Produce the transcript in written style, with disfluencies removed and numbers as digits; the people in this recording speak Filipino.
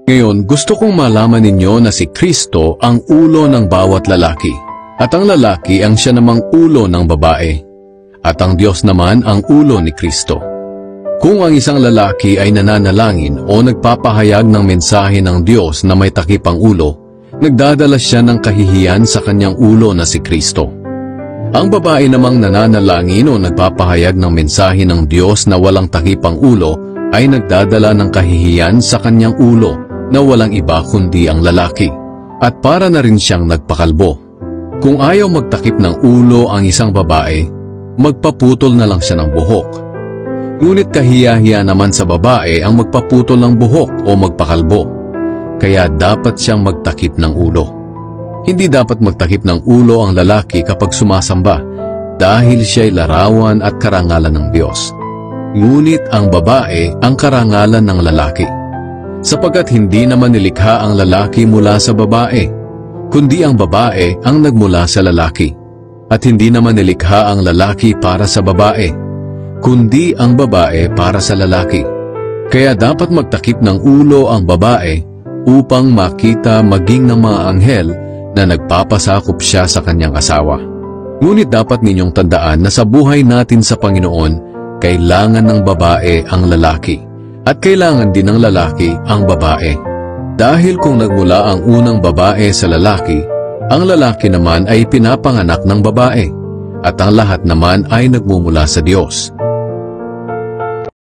Ngayon, gusto kong malaman ninyo na si Kristo ang ulo ng bawat lalaki, at ang lalaki ang siya namang ulo ng babae, at ang Diyos naman ang ulo ni Kristo. Kung ang isang lalaki ay nananalangin o nagpapahayag ng mensahe ng Diyos na may takip ang ulo, nagdadala siya ng kahihiyan sa kanyang ulo na si Kristo. Ang babae namang nananalangin o nagpapahayag ng mensahe ng Diyos na walang takip ang ulo ay nagdadala ng kahihiyan sa kanyang ulo na walang iba kundi ang lalaki, at para na rin siyang nagpakalbo. Kung ayaw magtakip ng ulo ang isang babae, magpaputol na lang siya ng buhok. Ngunit kahiya-hiya naman sa babae ang magpaputol ng buhok o magpakalbo, kaya dapat siyang magtakip ng ulo. Hindi dapat magtakip ng ulo ang lalaki kapag sumasamba dahil siya'y larawan at karangalan ng Diyos. Ngunit ang babae ang karangalan ng lalaki, sapagkat hindi naman nilikha ang lalaki mula sa babae, kundi ang babae ang nagmula sa lalaki. At hindi naman nilikha ang lalaki para sa babae, kundi ang babae para sa lalaki. Kaya dapat magtakip ng ulo ang babae upang makita maging ng mga anghel na nagpapasakop siya sa kanyang asawa. Ngunit dapat ninyong tandaan na sa buhay natin sa Panginoon, kailangan ng babae ang lalaki, at kailangan din ng lalaki ang babae. Dahil kung nagmula ang unang babae sa lalaki, ang lalaki naman ay pinapanganak ng babae, at ang lahat naman ay nagmumula sa Diyos.